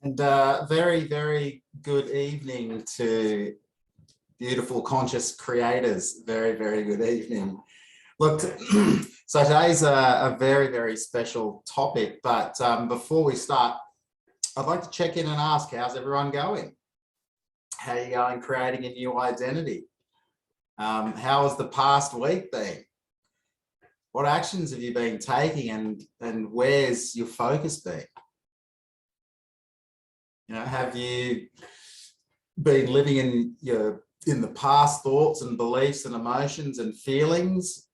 And very, very good evening to beautiful conscious creators. Very, very good evening. Look, so today's a very, very special topic, but before we start, I'd like to check in and ask, how's everyone going? How are you going creating a new identity? How has the past week been? What actions have you been taking and where's your focus been? You know, have you been living in the past thoughts and beliefs and emotions and feelings?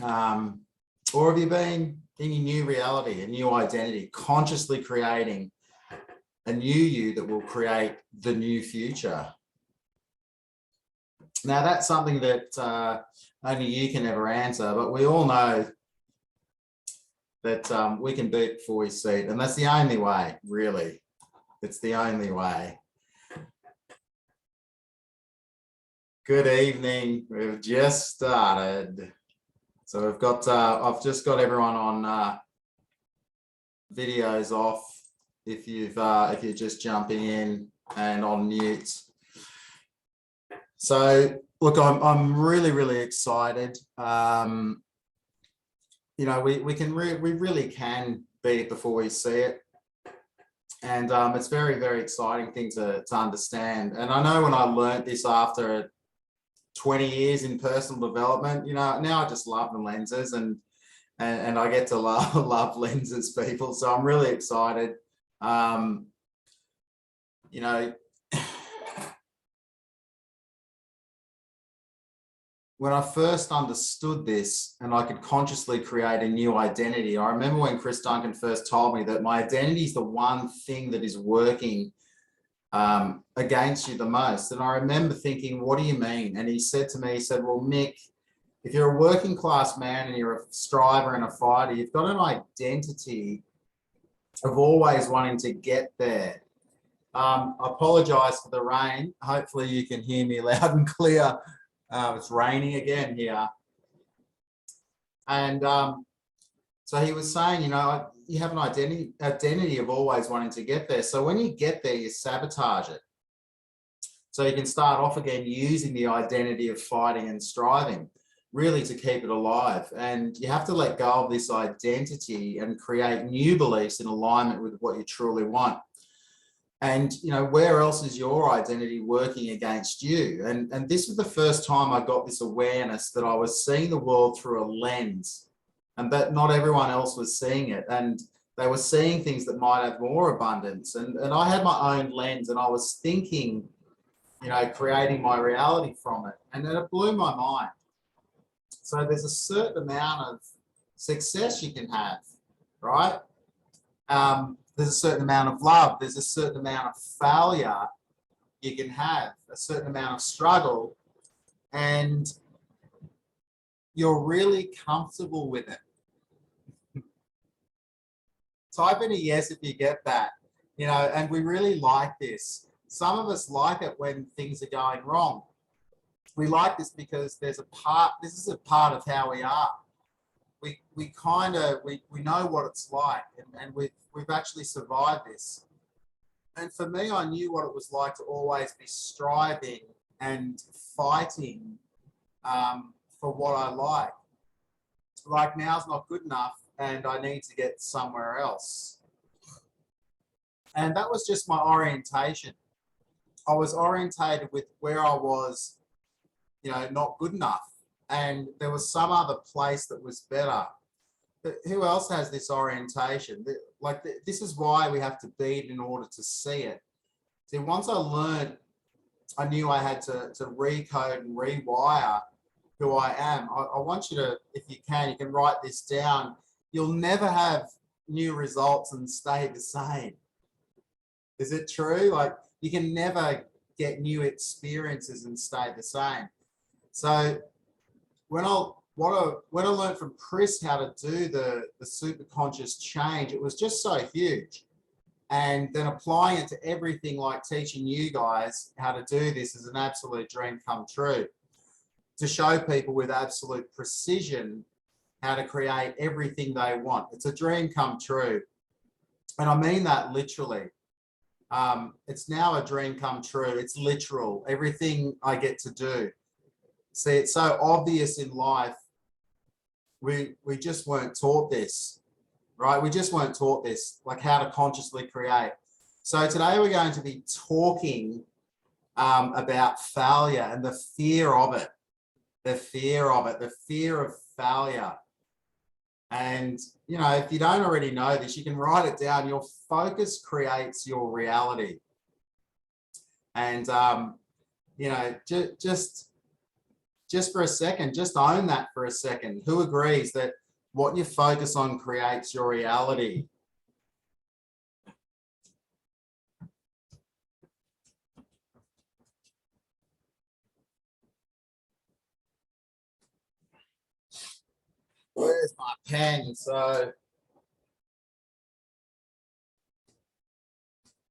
Or have you been in your new reality, a new identity, consciously creating a new you that will create the new future? Now, that's something that only you can ever answer, but we all know that we can beat before we see it. And that's the only way, really. It's the only way. Good evening. We've just started. So we've got, I've just got everyone on videos off if you're just jumping in and on mute. So look, I'm really, really excited. You know, we really can beat it before we see it. And it's very, very exciting thing to understand. And I know when I learned this after 20 years in personal development, you know, now I just love the lenses and I get to love lenses, people. So I'm really excited. You know, when I first understood this and I could consciously create a new identity, I remember when Chris Duncan first told me that my identity is the one thing that is working against you the most. And I remember thinking, what do you mean? And he said to me, he said, well, Mick, if you're a working class man and you're a striver and a fighter, you've got an identity of always wanting to get there. I apologize for the rain. Hopefully you can hear me loud and clear. It's raining again here. And so he was saying, you know, you have an identity of always wanting to get there. So when you get there, you sabotage it. So you can start off again using the identity of fighting and striving, really to keep it alive. And you have to let go of this identity and create new beliefs in alignment with what you truly want. And, you know, where else is your identity working against you? And this was the first time I got this awareness that I was seeing the world through a lens and that not everyone else was seeing it. And they were seeing things that might have more abundance. And I had my own lens and I was thinking, you know, creating my reality from it. And then it blew my mind. So there's a certain amount of success you can have, right? There's a certain amount of love. There's a certain amount of failure you can have, a certain amount of struggle, and you're really comfortable with it. Type in a yes if you get that, you know, and we really like this. Some of us like it when things are going wrong. We like this because this is a part of how we are. We know what it's like, and we've actually survived this. And for me, I knew what it was like to always be striving and fighting for what I like. Like now's not good enough and I need to get somewhere else. And that was just my orientation. I was orientated with where I was, you know, not good enough. And there was some other place that was better. But who else has this orientation? Like this is why we have to be it in order to see it. See, once I learned, I knew I had to recode and rewire who I am. I want you to, if you can write this down. You'll never have new results and stay the same. Is it true? Like you can never get new experiences and stay the same. So when I learned from Chris how to do the super conscious change, it was just so huge. And then applying it to everything, like teaching you guys how to do this, is an absolute dream come true. To show people with absolute precision how to create everything they want. It's a dream come true. And I mean that literally. It's now a dream come true. It's literal. Everything I get to do. See, it's so obvious in life. We just weren't taught this, right? We just weren't taught this, like how to consciously create. So today we're going to be talking about failure and the fear of it, the fear of failure. And, you know, if you don't already know this, you can write it down. Your focus creates your reality. And, you know, just for a second, just own that for a second. Who agrees that what you focus on creates your reality? Where's my pen? So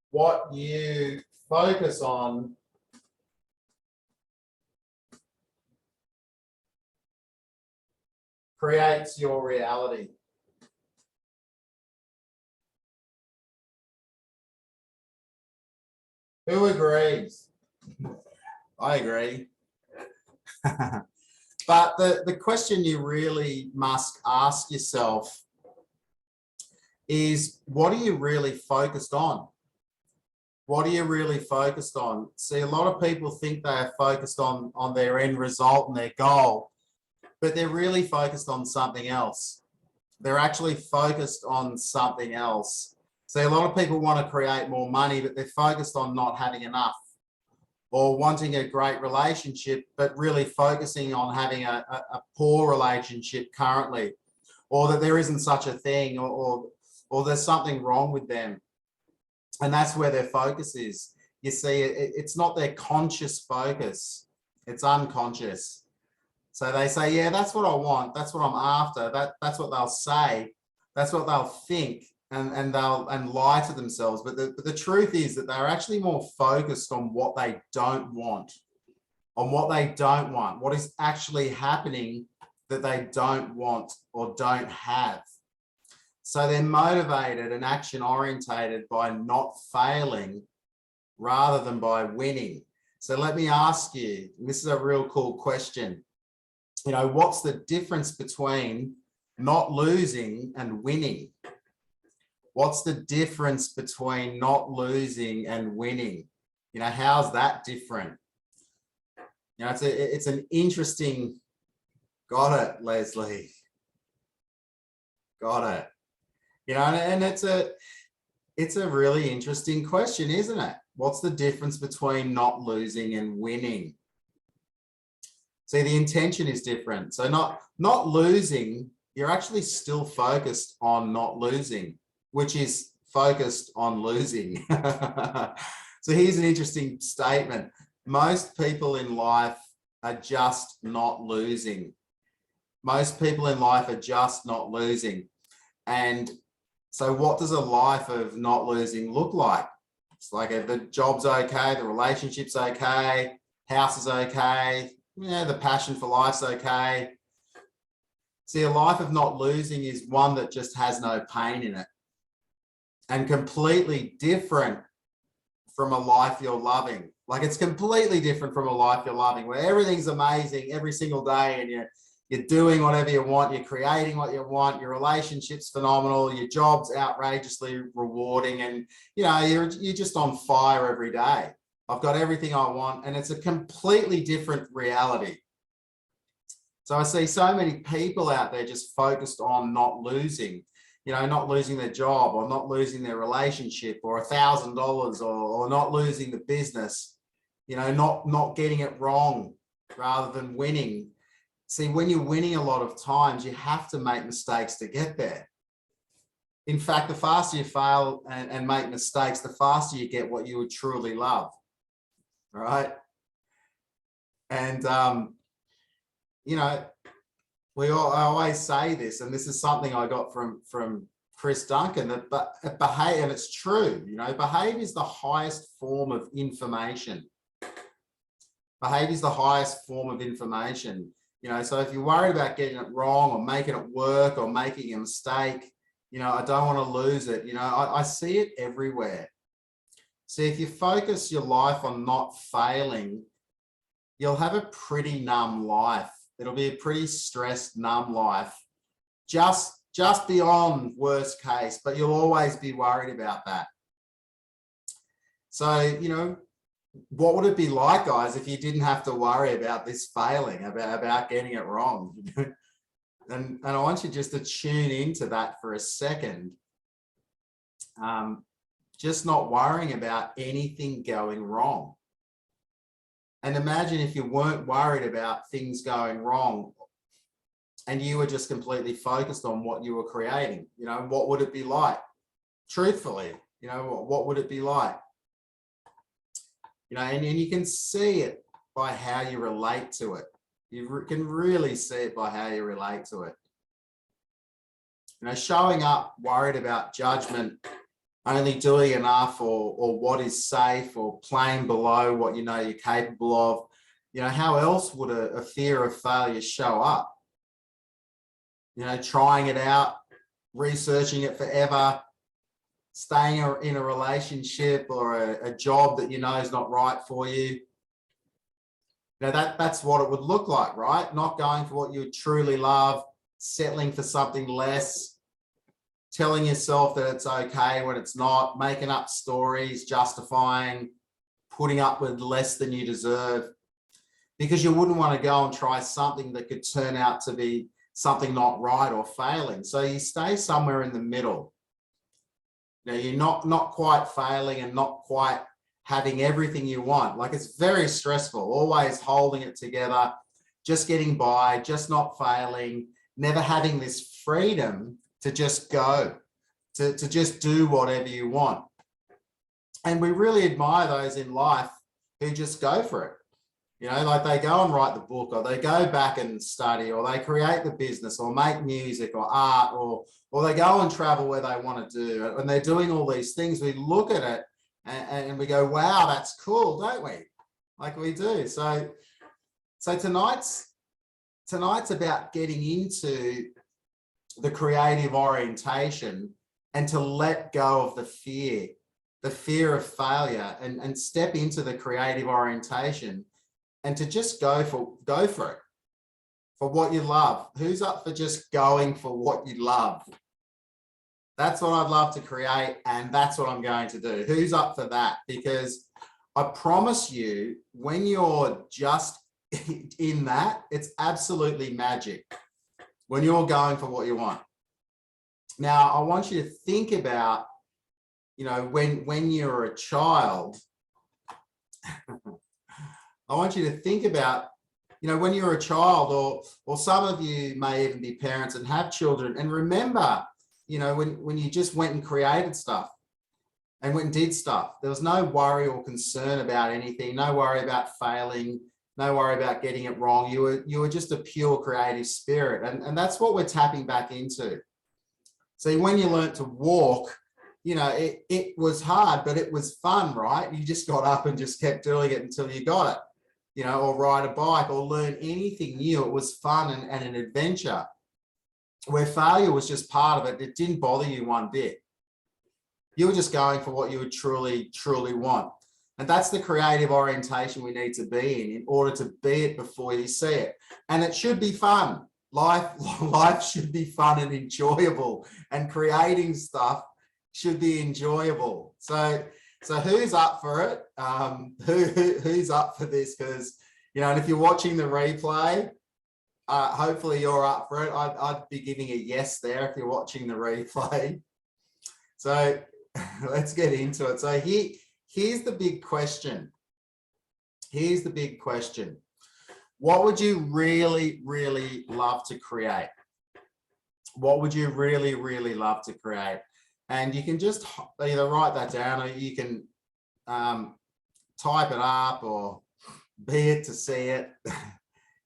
what you focus on creates your reality. Who agrees? I agree. But the question you really must ask yourself is, what are you really focused on? What are you really focused on? See, a lot of people think they are focused on their end result and their goal, but they're really focused on something else. They're actually focused on something else. See, a lot of people want to create more money, but they're focused on not having enough, or wanting a great relationship, but really focusing on having a poor relationship currently, or that there isn't such a thing, or there's something wrong with them. And that's where their focus is. You see, it's not their conscious focus, it's unconscious. So they say, yeah, that's what I want. That's what I'm after. That's what they'll say. That's what they'll think. And they'll lie to themselves. But the truth is that they're actually more focused on what they don't want, what is actually happening that they don't want or don't have. So they're motivated and action orientated by not failing rather than by winning. So let me ask you, and this is a real cool question, you know, what's the difference between not losing and winning? What's the difference between not losing and winning? You know, how's that different? You know, it's an interesting, got it, Leslie. Got it. You know, and it's a really interesting question, isn't it? What's the difference between not losing and winning? See, the intention is different. So not losing, you're actually still focused on not losing, which is focused on losing. So here's an interesting statement. Most people in life are just not losing. Most people in life are just not losing. And so what does a life of not losing look like? It's like if the job's okay, the relationship's okay, house is okay, yeah, the passion for life's okay. See, a life of not losing is one that just has no pain in it, and completely different from a life you're loving. Like, it's completely different from a life you're loving, where everything's amazing every single day, and you're doing whatever you want, you're creating what you want, your relationship's phenomenal, your job's outrageously rewarding, and you know, you're just on fire every day. I've got everything I want, and it's a completely different reality. So I see so many people out there just focused on not losing, you know, not losing their job, or not losing their relationship, or $1,000, or not losing the business, you know, not getting it wrong rather than winning. See, when you're winning a lot of times, you have to make mistakes to get there. In fact, the faster you fail and make mistakes, the faster you get what you would truly love, right? And, you know, I always say this, and this is something I got from Chris Duncan, that behave, and it's true, you know, behavior is the highest form of information. Behavior is the highest form of information. You know, so if you're worried about getting it wrong, or making it work, or making a mistake, I don't want to lose it. I see it everywhere. See, if you focus your life on not failing, you'll have a pretty numb life. It'll be a pretty stressed, numb life, just beyond worst case, but you'll always be worried about that. So, what would it be like, guys, if you didn't have to worry about this failing, about getting it wrong? And I want you just to tune into that for a second. Just not worrying about anything going wrong. And imagine if you weren't worried about things going wrong and you were just completely focused on what you were creating. What would it be like? Truthfully, what would it be like? And you can see it by how you relate to it. You can really see it by how you relate to it. Showing up worried about judgment, only doing enough, or what is safe, or playing below what you're capable of. How else would a fear of failure show up? Trying it out, researching it forever, staying in a relationship or a job that is not right for you. That's what it would look like, right? Not going for what you truly love, settling for something less, telling yourself that it's okay when it's not, making up stories, justifying, putting up with less than you deserve, because you wouldn't want to go and try something that could turn out to be something not right or failing. So you stay somewhere in the middle. You're not quite failing and not quite having everything you want. Like, it's very stressful, always holding it together, just getting by, just not failing, never having this freedom to just go, to just do whatever you want. And we really admire those in life who just go for it. Like they go and write the book, or they go back and study, or they create the business, or make music or art, or they go and travel where they want to do. And they're doing all these things. We look at it and we go, wow, that's cool, don't we? Like we do. So tonight's about getting into the creative orientation and to let go of the fear of failure, and step into the creative orientation and to just go for it, for what you love. Who's up for just going for what you love? That's what I'd love to create, and that's what I'm going to do. Who's up for that? Because I promise you, when you're just in that, it's absolutely magic when you're going for what you want. Now, I want you to think about, when you're a child, I want you to think about, when you're a child, or some of you may even be parents and have children, and remember, when you just went and created stuff and went and did stuff, there was no worry or concern about anything, no worry about failing, no worry about getting it wrong. You were just a pure creative spirit. And that's what we're tapping back into. See, when you learned to walk, it was hard, but it was fun, right? You just got up and just kept doing it until you got it. Or ride a bike or learn anything new. It was fun and an adventure, where failure was just part of it. It didn't bother you one bit. You were just going for what you would truly, truly want. And that's the creative orientation we need to be in order to be it before you see it. And it should be fun. Life should be fun and enjoyable, and creating stuff should be enjoyable. So who's up for it? Who's up for this? Because, and if you're watching the replay, hopefully you're up for it. I'd be giving a yes there if you're watching the replay. So let's get into it. So here's the big question. Here's the big question. What would you really, really love to create? What would you really, really love to create? And you can just either write that down, or you can type it up, or be it to see it.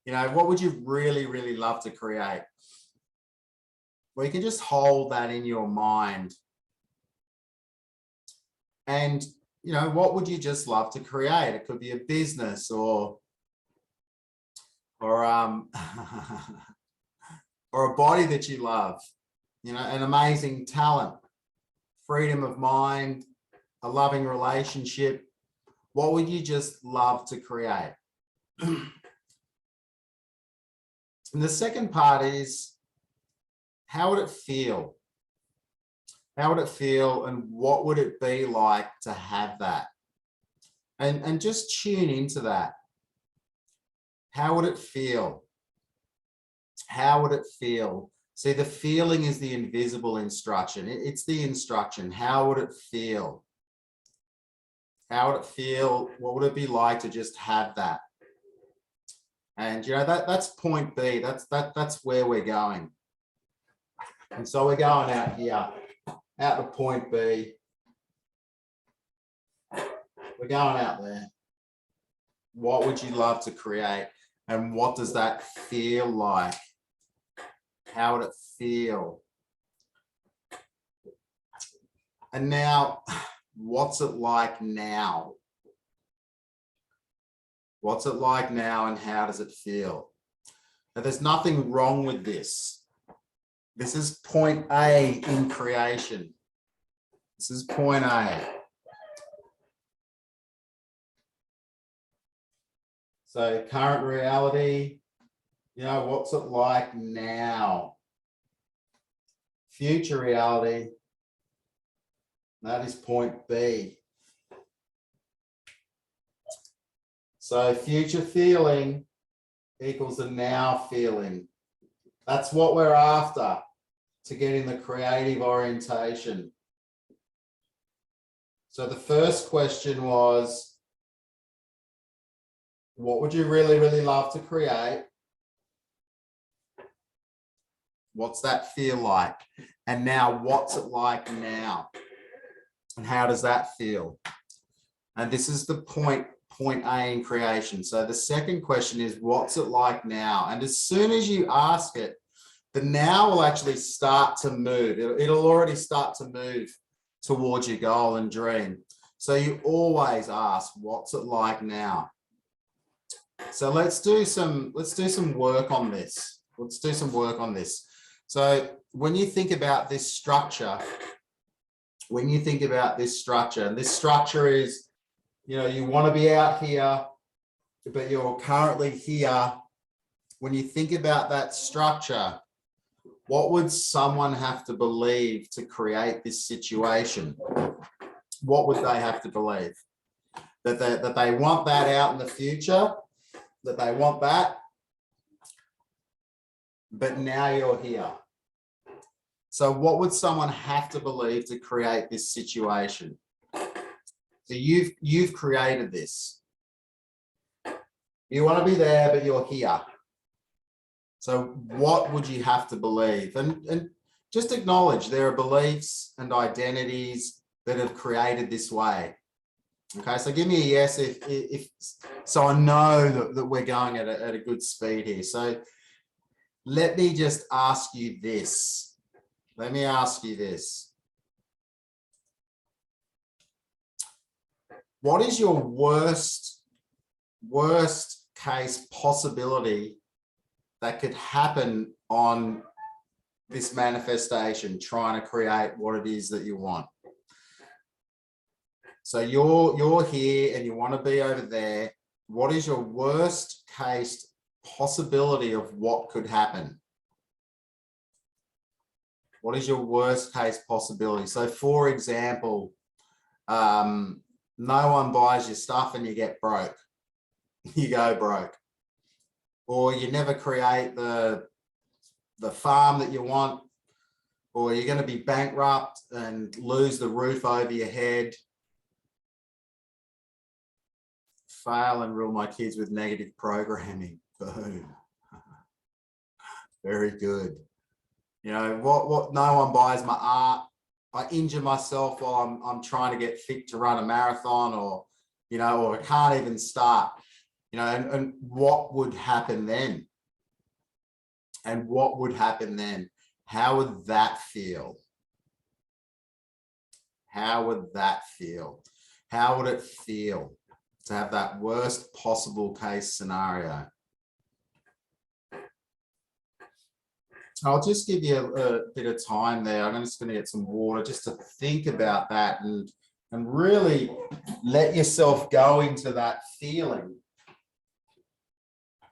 What would you really, really love to create? Well, you can just hold that in your mind. And, what would you just love to create? It could be a business or or a body that you love. an amazing talent, freedom of mind, a loving relationship? What would you just love to create? And the second part is, how would it feel? How would it feel, and what would it be like to have that? And just tune into that. How would it feel? How would it feel? See, the feeling is the invisible instruction. It's the instruction. How would it feel? How would it feel? What would it be like to just have that? And that's point B. That's where we're going. And so we're going out here, out to point B. We're going out there. What would you love to create? And what does that feel like? How would it feel? And now, what's it like now? What's it like now, and how does it feel? Now, there's nothing wrong with this. This is point A in creation. This is point A. So current reality, what's it like now? Future reality, that is point B. So future feeling equals the now feeling. That's what we're after to get in the creative orientation. So the first question was, what would you really, really love to create? What's that feel like? And now, what's it like now? And how does that feel? And this is the point A in creation. So the second question is, what's it like now? And as soon as you ask it, the now will actually start to move. It'll already start to move towards your goal and dream. So you always ask, what's it like now? So let's do some work on this. Let's do some work on this. So when you think about this structure, and this structure is, you want to be out here, but you're currently here. When you think about that structure, what would someone have to believe to create this situation? What would they have to believe? That they want that out in the future, that they want that, but now you're here. So what would someone have to believe to create this situation? So you've created this. You want to be there, but you're here. So what would you have to believe? And just acknowledge there are beliefs and identities that have created this way. Okay, so give me a yes if so I know that we're going at a good speed here. So let me just ask you this. Let me ask you this. What is your worst case possibility that could happen on this manifestation, trying to create what it is that you want? So you're here and you want to be over there. What is your worst case possibility of what could happen? What is your worst case possibility? So for example, no one buys your stuff and you get broke. You go broke. Or you never create the farm that you want, or you're going to be bankrupt and lose the roof over your head. Fail and rule my kids with negative programming. Boom. Very good. What no one buys my art. I injure myself while I'm trying to get fit to run a marathon, or I can't even start. And what would happen then? And what would happen then? How would that feel? How would that feel? How would it feel to have that worst possible case scenario? I'll just give you a bit of time there. I'm just going to get some water just to think about that and really let yourself go into that feeling.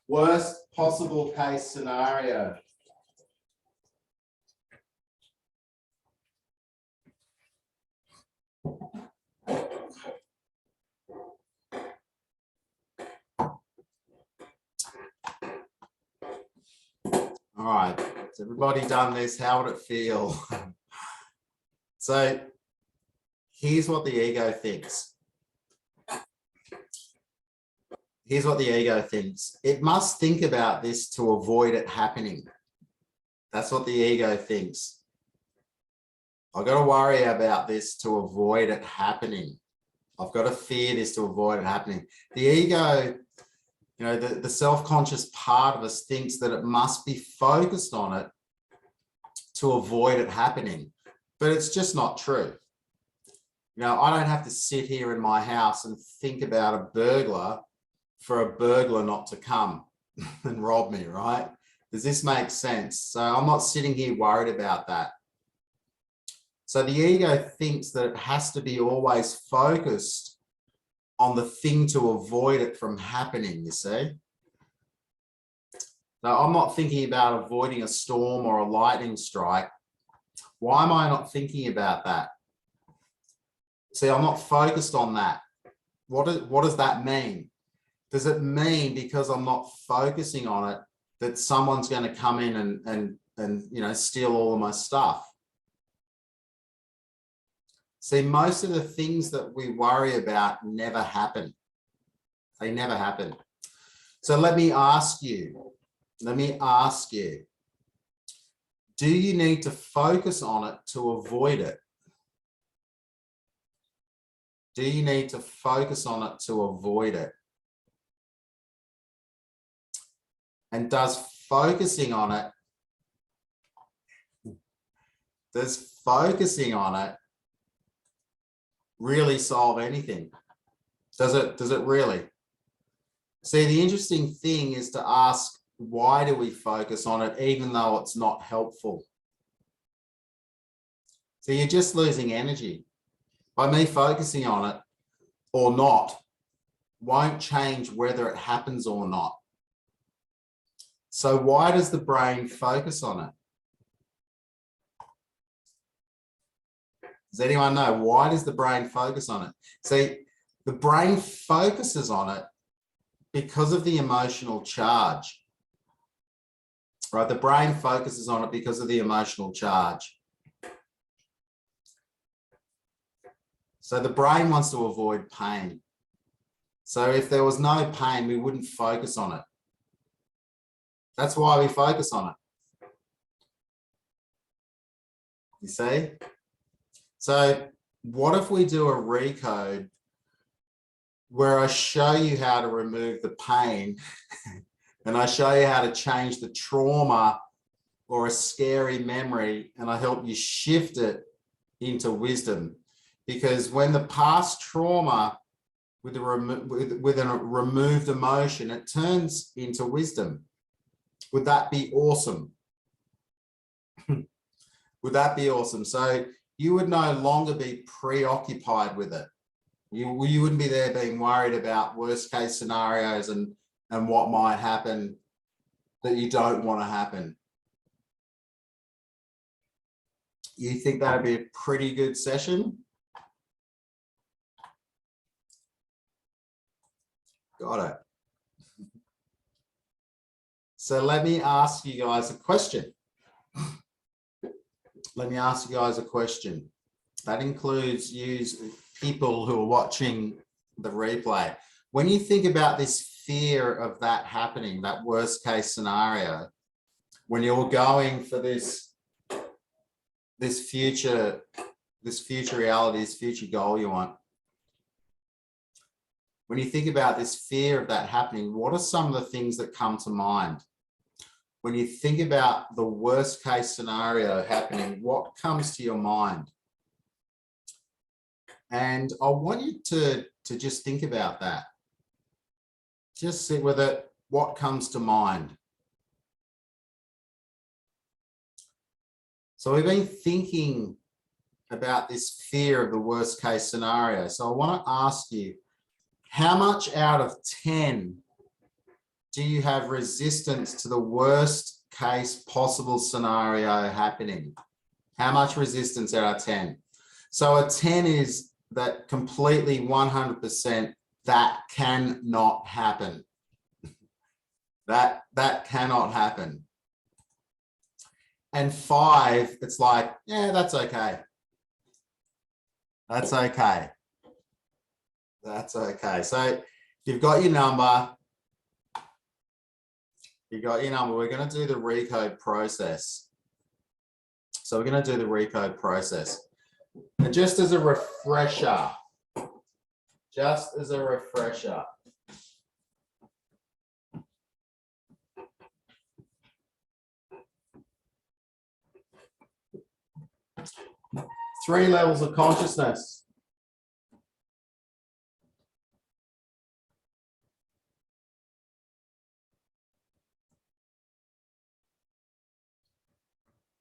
Worst possible case scenario. All right, has everybody done this? How would it feel? So here's what the ego thinks. Here's what the ego thinks. It must think about this to avoid it happening. That's what the ego thinks. I've got to worry about this to avoid it happening. I've got to fear this to avoid it happening. The ego, you know, the self-conscious part of us thinks that it must be focused on it to avoid it happening, but it's just not true. You know, I don't have to sit here in my house and think about a burglar for a burglar not to come and rob me, right? Does this make sense? So I'm not sitting here worried about that. So the ego thinks that it has to be always focused on the thing to avoid it from happening, you see? So I'm not thinking about avoiding a storm or a lightning strike. Why am I not thinking about that? See, I'm not focused on that. What does that mean? Does it mean because I'm not focusing on it that someone's going to come in and you know, steal all of my stuff? See, most of the things that we worry about never happen. They never happen. So let me ask you, do you need to focus on it to avoid it? Do you need to focus on it to avoid it? And does focusing on it really solve anything? Does it really? See, the interesting thing is to ask, why do we focus on it even though it's not helpful? So you're just losing energy. By me focusing on it or not won't change whether it happens or not. So why does the brain focus on it? Does anyone know, why does the brain focus on it? See, the brain focuses on it because of the emotional charge, right? The brain focuses on it because of the emotional charge. So the brain wants to avoid pain. So if there was no pain, we wouldn't focus on it. That's why we focus on it. You see? So what if we do a recode where I show you how to remove the pain and I show you how to change the trauma or a scary memory, and I help you shift it into wisdom? Because when the past trauma with a removed emotion, it turns into wisdom. Would that be awesome? Would that be awesome? So you would no longer be preoccupied with it. You wouldn't be there being worried about worst case scenarios and what might happen that you don't want to happen. You think that'd be a pretty good session? Got it. So let me ask you guys a question. Let me ask you guys a question. That includes people who are watching the replay. When you think about this fear of that happening, that worst case scenario, when you're going for this future reality, this future goal you want, when you think about this fear of that happening, what are some of the things that come to mind? When you think about the worst case scenario happening, what comes to your mind? And I want you to just think about that. Just sit with it. What comes to mind? So we've been thinking about this fear of the worst case scenario. So I want to ask you, how much out of 10 do you have resistance to the worst case possible scenario happening? How much resistance out of 10? So a 10 is that completely 100% that cannot happen. That cannot happen. And 5, it's like, yeah, that's okay. That's okay. That's okay. So you've got your number. You got your number. We're going to do the recode process. So we're going to do the recode process. And just as a refresher, three levels of consciousness.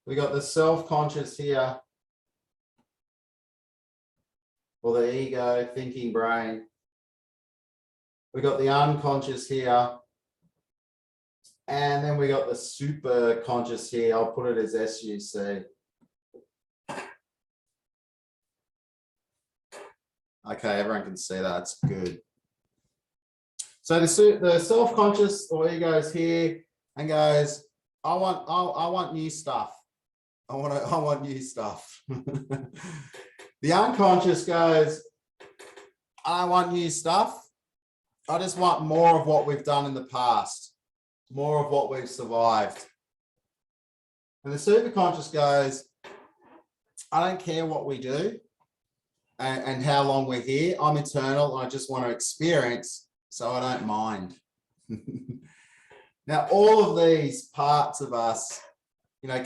We got the self-conscious here, or the ego, thinking brain. We got the unconscious here. And then we got the super conscious here. I'll put it as SUC. Okay, everyone can see that. That's good. So the self-conscious or ego is here and goes, I want new stuff. I want new stuff. The unconscious goes, I want new stuff. I just want more of what we've done in the past, more of what we've survived. And the superconscious goes, I don't care what we do and how long we're here. I'm eternal. I just want to experience, so I don't mind. Now, all of these parts of us,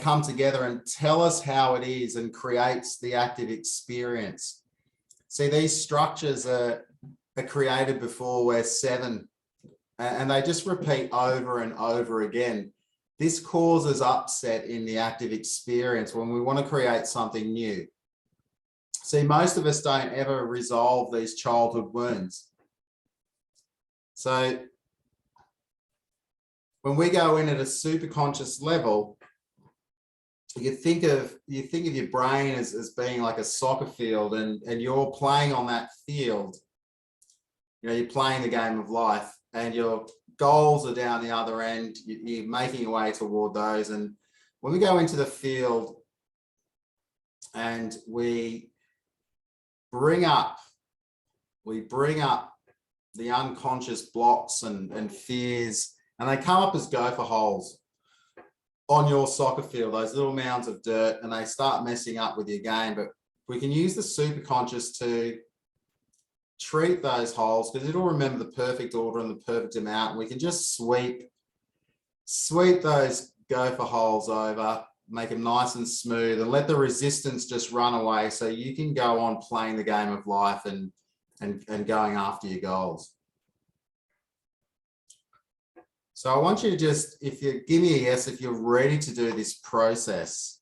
come together and tell us how it is and creates the active experience. See, these structures are created before we're 7, and they just repeat over and over again. This causes upset in the active experience when we want to create something new. See, most of us don't ever resolve these childhood wounds. So when we go in at a super conscious level, you think of your brain as being like a soccer field, and you're playing on that field. You're playing the game of life, and your goals are down the other end. You're making your way toward those. And when we go into the field and we bring up the unconscious blocks and fears, and they come up as gopher holes on your soccer field, those little mounds of dirt, and they start messing up with your game. But we can use the superconscious to treat those holes, because it'll remember the perfect order and the perfect amount. And we can just sweep those gopher holes over, make them nice and smooth, and let the resistance just run away, so you can go on playing the game of life and going after your goals. So I want you to just, if you give me a yes, if you're ready to do this process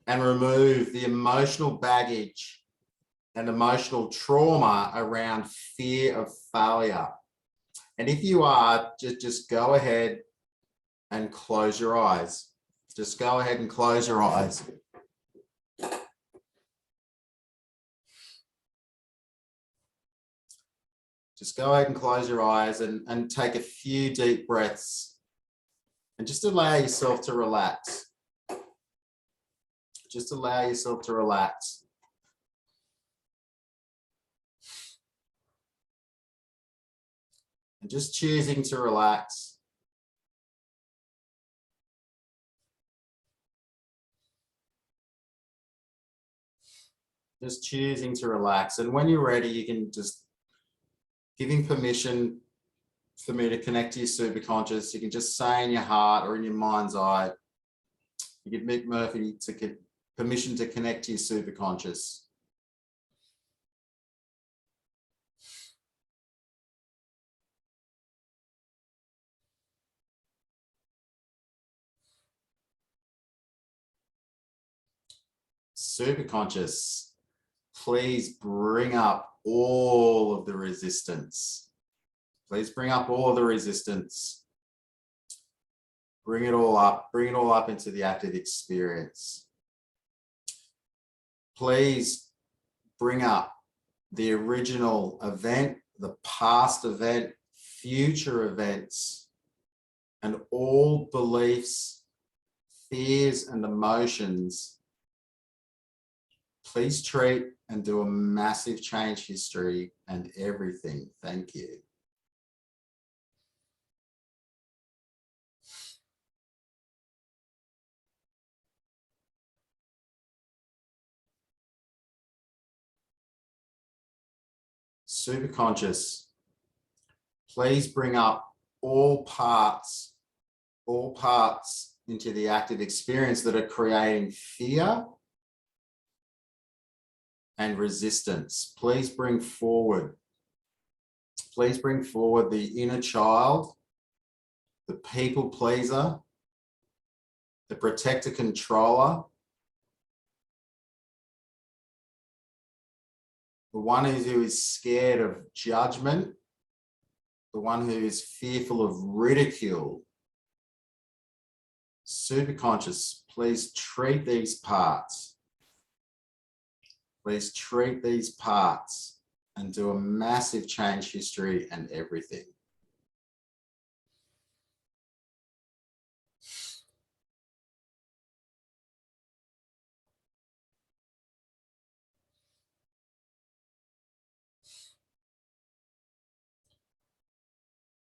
and remove the emotional baggage and emotional trauma around fear of failure. And if you are, just go ahead and close your eyes. Just go ahead and close your eyes. Just go ahead and close your eyes and take a few deep breaths and just allow yourself to relax. Just allow yourself to relax. And just choosing to relax. Just choosing to relax. And when you're ready, you can just giving permission for me to connect to your superconscious. You can just say in your heart or in your mind's eye, you give Mick Murphy permission to connect to your superconscious. Super conscious, please bring up all of the resistance. Please bring up all of the resistance. Bring it all up into the active experience. Please bring up the original event, the past event, future events, and all beliefs, fears, and emotions. Please treat and do a massive change history and everything. Thank you. Super conscious, please bring up all parts into the active experience that are creating fear and resistance. Please bring forward the inner child, the people pleaser, the protector controller, the one who is scared of judgment, the one who is fearful of ridicule. Super conscious, please treat these parts. Please treat these parts and do a massive change history and everything.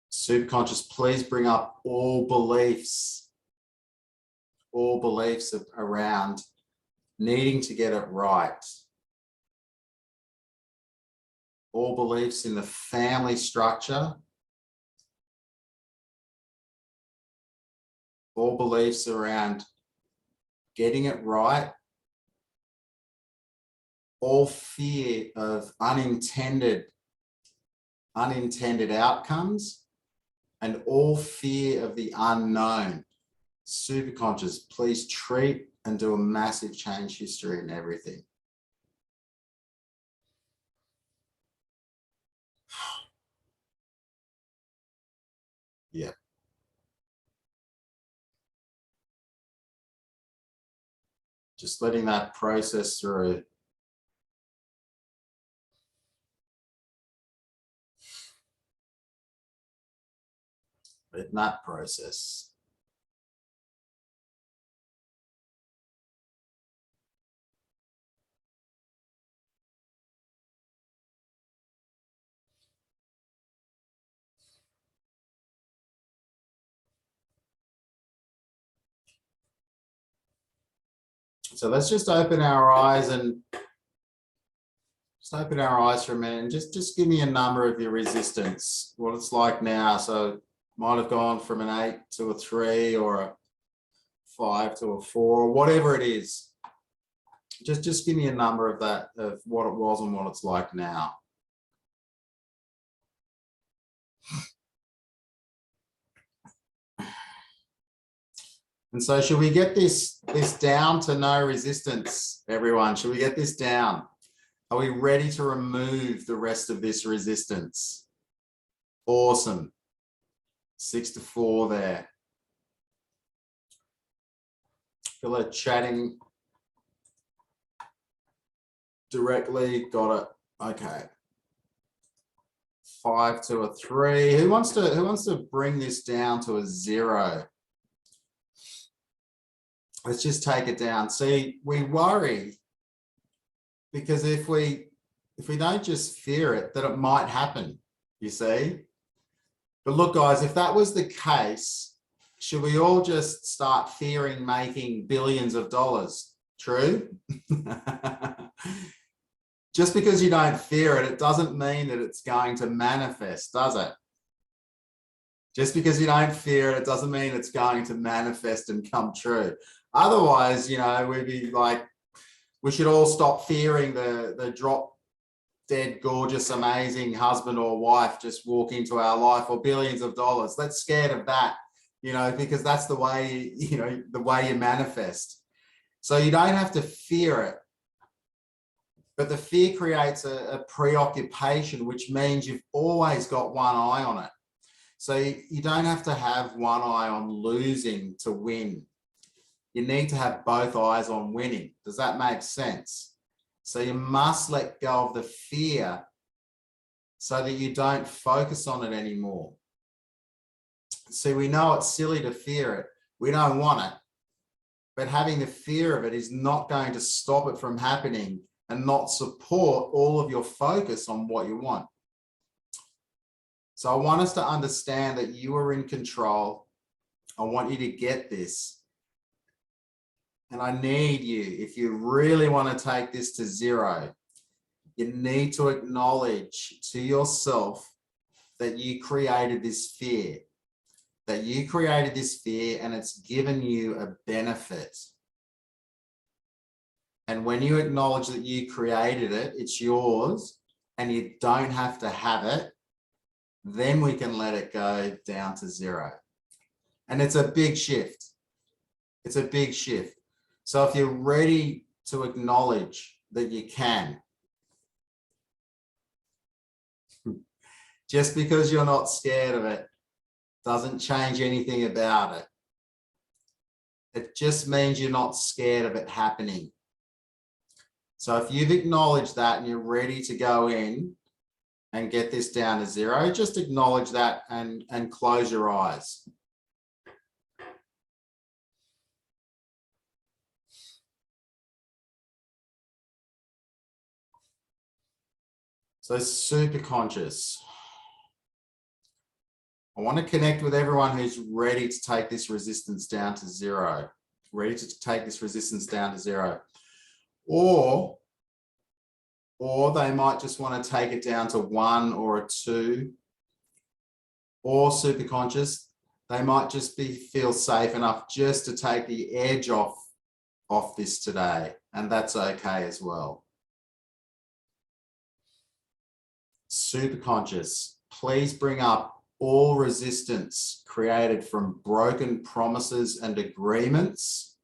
Super conscious, please bring up all beliefs around needing to get it right. All beliefs in the family structure. All beliefs around getting it right. All fear of unintended outcomes, and all fear of the unknown. Super conscious, please treat and do a massive change history and everything. Yeah. Just letting that process through. Letting that process. So let's just open our eyes and just open our eyes for a minute and just give me a number of your resistance, what it's like now. So might have gone from an 8 to a 3 or a 5 to a 4, or whatever it is. Just give me a number of that, of what it was and what it's like now. And so should we get this down to no resistance, everyone? Should we get this down? Are we ready to remove the rest of this resistance? Awesome. 6 to 4 there. Feel it chatting directly. Got it. Okay. 5 to a 3. Who wants to bring this down to a 0? Let's just take it down. See, we worry because if we don't just fear it, that it might happen, you see. But look, guys, if that was the case, should we all just start fearing making billions of dollars? True? Just because you don't fear it, it doesn't mean that it's going to manifest, does it? Just because you don't fear it, it doesn't mean it's going to manifest and come true. Otherwise, you know, we'd be like, we should all stop fearing the drop dead, gorgeous, amazing husband or wife just walk into our life, or billions of dollars. Let's scared of that, you know, because that's the way, you know, the way you manifest. So you don't have to fear it. But the fear creates a preoccupation, which means you've always got one eye on it. So you don't have to have one eye on losing to win. You need to have both eyes on winning. Does that make sense? So you must let go of the fear so that you don't focus on it anymore. See, we know it's silly to fear it. We don't want it. But having the fear of it is not going to stop it from happening and not support all of your focus on what you want. So I want us to understand that you are in control. I want you to get this. And I need you, if you really want to take this to zero, you need to acknowledge to yourself that you created this fear, and it's given you a benefit. And when you acknowledge that you created it, it's yours, and you don't have to have it, then we can let it go down to zero. And it's a big shift. It's a big shift. So if you're ready to acknowledge that you can, just because you're not scared of it doesn't change anything about it. It just means you're not scared of it happening. So if you've acknowledged that and you're ready to go in and get this down to zero, just acknowledge that and close your eyes. So super conscious. I want to connect with everyone who's ready to take this resistance down to zero, Or they might just want to take it down to 1 or a 2, or super conscious. They might just feel safe enough just to take the edge off this today, and that's okay as well. Super conscious, please bring up all resistance created from broken promises and agreements.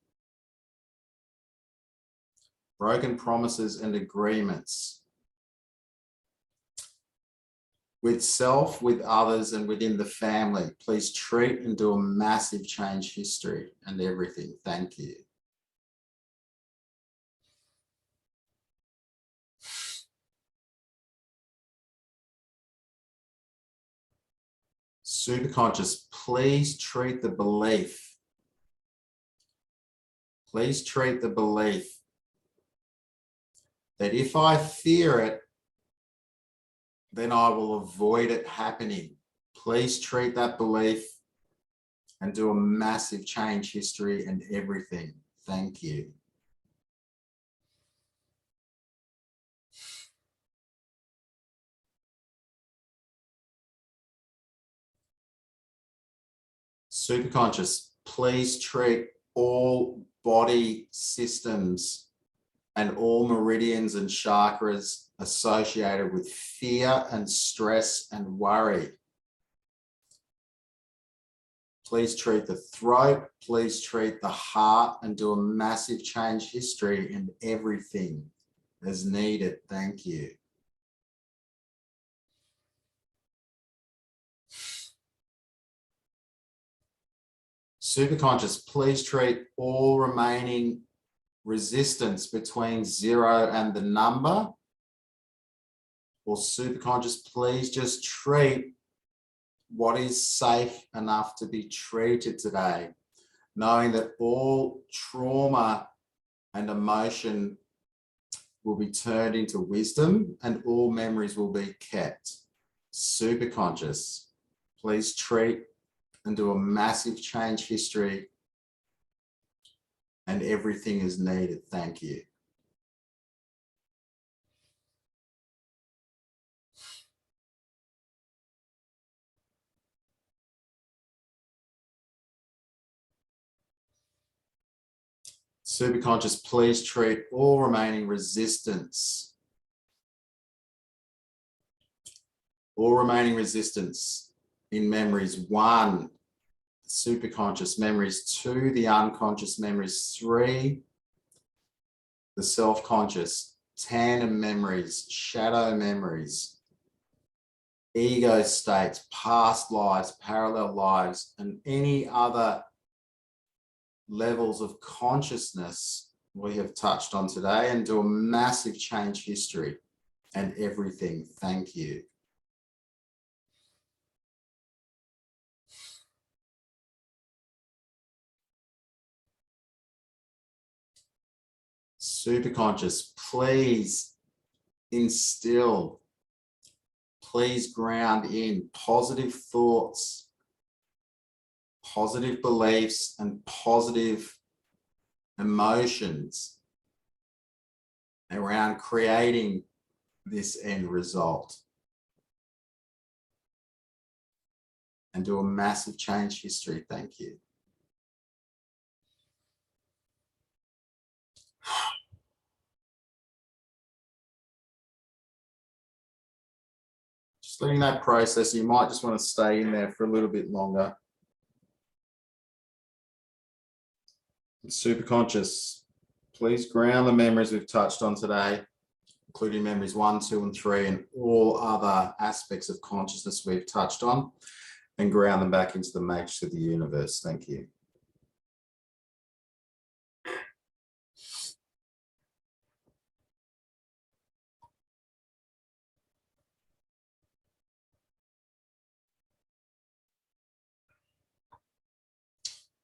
With self, with others, and within the family. Please treat and do a massive change history and everything. Thank you. Super conscious, please treat the belief. Please treat the belief that if I fear it, then I will avoid it happening. Please treat that belief and do a massive change history and everything. Thank you. Super conscious, please treat all body systems and all meridians and chakras associated with fear and stress and worry. Please treat the throat, please treat the heart, and do a massive change history in everything as needed. Thank you. Super conscious, please treat all remaining resistance between 0 and the number. Or super conscious, please just treat what is safe enough to be treated today, knowing that all trauma and emotion will be turned into wisdom and all memories will be kept. Super conscious, please treat and do a massive change history and everything is needed. Thank you. Super conscious, please treat all remaining resistance. All remaining resistance in memories 1, super conscious memories 2, the unconscious memories 3, the self-conscious tandem memories, shadow memories, ego states, past lives, parallel lives, and any other levels of consciousness we have touched on today, and do a massive change history and everything. Thank you. Super conscious, please instill, please ground in positive thoughts, positive beliefs, and positive emotions around creating this end result, and do a massive change history. Thank you. Just letting that process, you might just want to stay in there for a little bit longer. Super conscious, please ground the memories we've touched on today, including memories 1, 2, and 3, and all other aspects of consciousness we've touched on, and ground them back into the matrix of the universe. Thank you.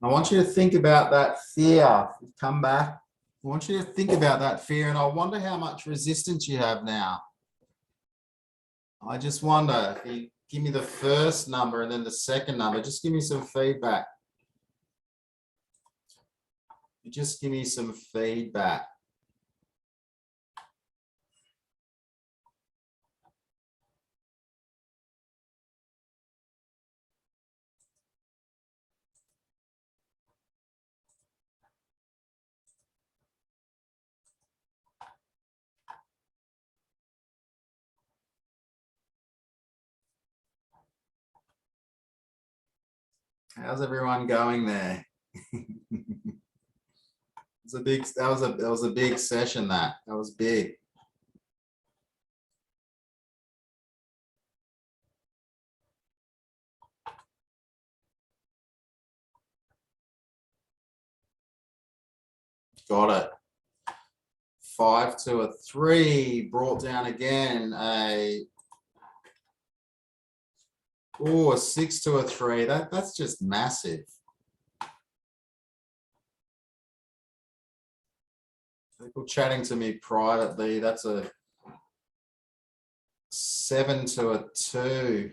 I want you to think about that fear. Come back. I want you to think about that fear, and I wonder how much resistance you have now. I just wonder if you give me the first number and then the second number, just give me some feedback. Just give me some feedback. How's everyone going there? That was a big session. That was big. Got it. 5 to a 3, brought down again a 6 to a 3. That's just massive. People chatting to me privately, that's a 7 to a 2.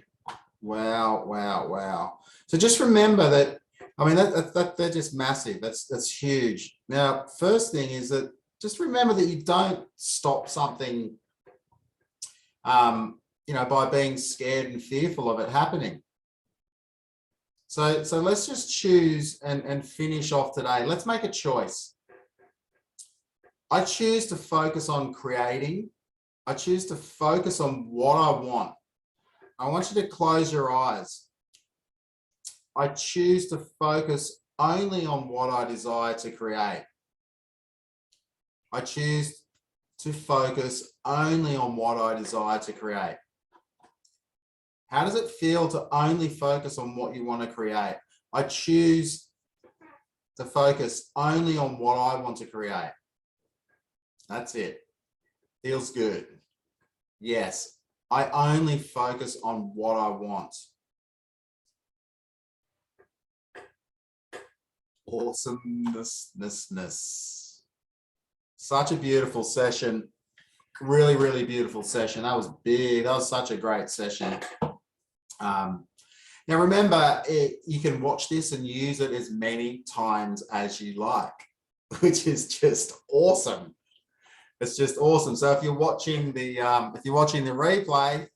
Wow, wow, wow. So just remember that, I mean, they're just massive. That's huge. Now, first thing is that just remember that you don't stop something, you know, by being scared and fearful of it happening. So let's just choose and finish off today. Let's make a choice. I choose to focus on creating. I choose to focus on what I want. I want you to close your eyes. I choose to focus only on what I desire to create. I choose to focus only on what I desire to create. How does it feel to only focus on what you want to create? I choose to focus only on what I want to create. That's it. Feels good. Yes, I only focus on what I want. Awesomeness. Such a beautiful session. Really, really beautiful session. That was big. That was such a great session. Now remember, you can watch this and use it as many times as you like, which is just awesome. It's just awesome. So if you're watching the replay,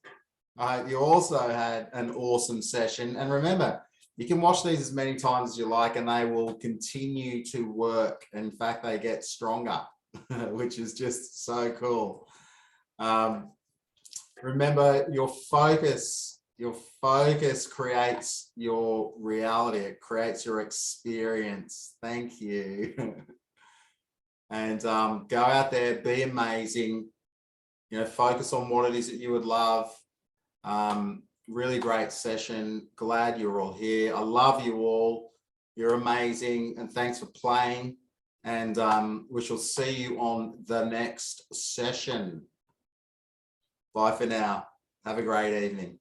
I hope you also had an awesome session. And remember, you can watch these as many times as you like, and they will continue to work. In fact, they get stronger, which is just so cool. Remember, your focus creates your reality. It creates your experience. Thank you. And go out there, be amazing, you know, focus on what it is that you would love. Really great session. Glad you're all here. I love you all. You're amazing. And thanks for playing. And we shall see you on the next session. Bye for now. Have a great evening.